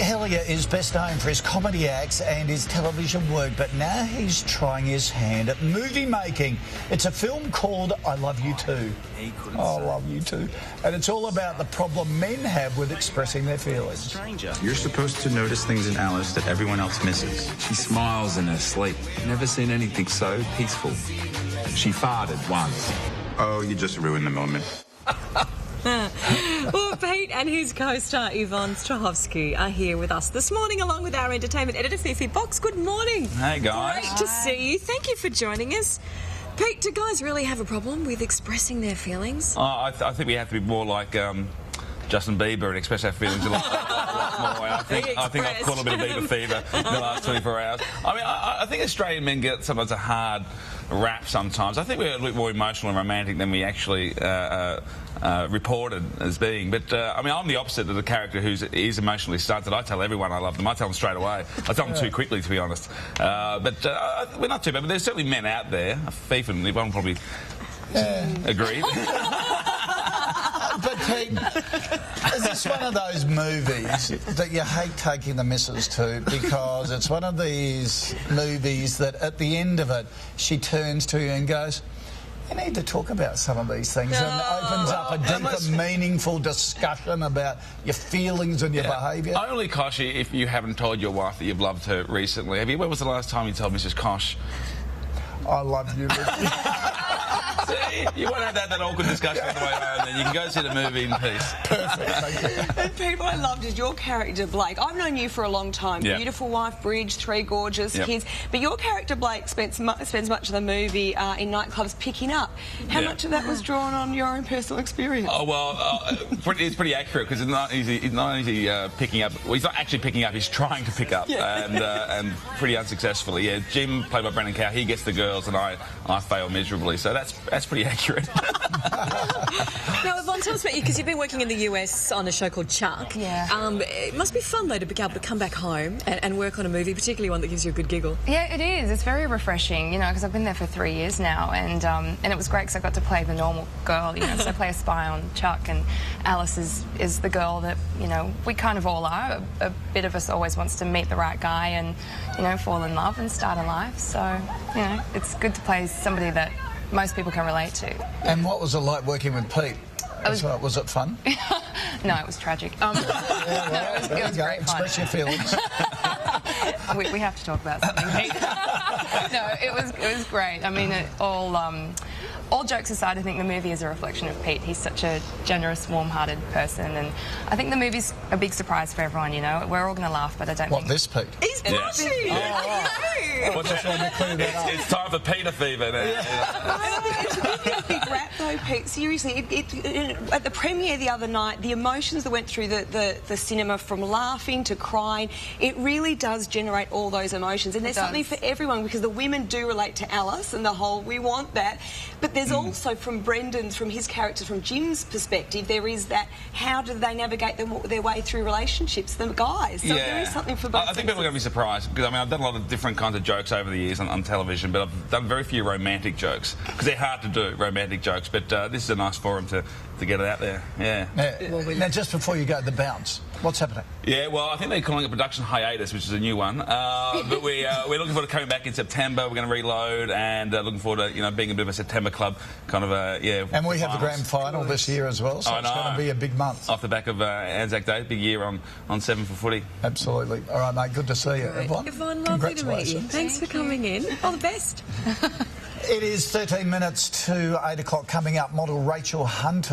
Hellier is best known for his comedy acts and his television work, but now he's trying his hand at movie making. It's a film called I Love You Too. I Love You Too. And it's all about the problem men have with expressing their feelings. You're supposed to notice things in Alice that everyone else misses. She smiles in her sleep. Never seen anything so peaceful. She farted once. Oh, you just ruined the moment. Well, Pete and his co-star Yvonne Strahovski are here with us this morning, along with our entertainment editor Fifi Box. Good morning. Hey guys. Great to see you. Thank you for joining us. Pete, do guys really have a problem with expressing their feelings? I think we have to be more like Justin Bieber and express our feelings a lot more. I think I've caught a bit of Bieber fever in the last 24 hours. I mean, I think Australian men get sometimes a hard rap sometimes. I think we're a little bit more emotional and romantic than we actually reported as being. But, I mean, I'm the opposite of the character who is emotionally stunted. I tell everyone I love them. I tell them straight away. I tell them too quickly, to be honest. But we're not too bad. But there's certainly men out there. FIFA and Yvonne probably agree. But Pete, is this one of those movies that you hate taking the missus to, because it's one of these movies that at the end of it she turns to you and goes, you need to talk about some of these things, and opens up a deeper, meaningful discussion about your feelings and your behaviour? Only, Koshy, if you haven't told your wife that you've loved her recently. Have you? When was the last time you told Mrs. Kosh? I love you. See, you won't have to have that awkward discussion on the way home, then you can go see the movie in peace. Perfect, thank you. And Pete, what I loved is your character, Blake. I've known you for a long time. Yep. Beautiful wife, Bridge, 3 gorgeous kids. But your character, Blake, spends much of the movie in nightclubs picking up. How much of that was drawn on your own personal experience? Oh, well, it's pretty accurate, because it's not easy picking up. Well, he's not actually picking up, he's trying to pick up, and pretty unsuccessfully. Yeah, Jim, played by Brendan Cow, he gets the girls, and I fail miserably. So that's pretty accurate. Now, Yvonne, tell us about you, because you've been working in the US on a show called Chuck. Yeah. It must be fun, though, to be able to come back home and work on a movie, particularly one that gives you a good giggle. Yeah, it is. It's very refreshing, you know, because I've been there for 3 years now, and it was great because I got to play the normal girl, you know, so I play a spy on Chuck, and Alice is the girl that, you know, we kind of all are. A bit of us always wants to meet the right guy and, you know, fall in love and start a life. So, you know, it's good to play somebody that most people can relate to. And what was it like working with Pete? Was it fun? No, it was tragic. It was great fun. Express your feelings. we have to talk about something, Pete. No, it was great. I mean, all jokes aside, I think the movie is a reflection of Pete. He's such a generous, warm-hearted person, and I think the movie's a big surprise for everyone, you know. We're all going to laugh, but I don't think... What, this Pete? He's blushing! It's time for Peter fever now. It's a really big rap, though, Pete. Seriously, at the premiere the other night, the emotions that went through the cinema, from laughing to crying, it really does generate all those emotions. And there's something for everyone, because the women do relate to Alice and the whole, we want that. But there's also, from his character, from Jim's perspective, there is that, how do they navigate their way through relationships, the guys. So there is something for both. I think people are going to be surprised, because I mean, I've done a lot of different kinds of jokes over the years on television, but I've done very few romantic jokes, because they're hard to do, romantic jokes, but this is a nice forum to get it out there. Now, just before you go, The Bounce, what's happening? Yeah, well, I think they're calling it production hiatus, which is a new one. But we're looking forward to coming back in September. We're going to reload, and looking forward to, you know, being a bit of a September club kind of And we have the grand final this year as well, so it's going to be a big month. Off the back of Anzac Day, big year on 7 for footy. Absolutely. All right, mate, good to see you. Yvonne, lovely to meet you. Thanks for coming in. All the best. It is 13 minutes to 8 o'clock. Coming up, model Rachel Hunter.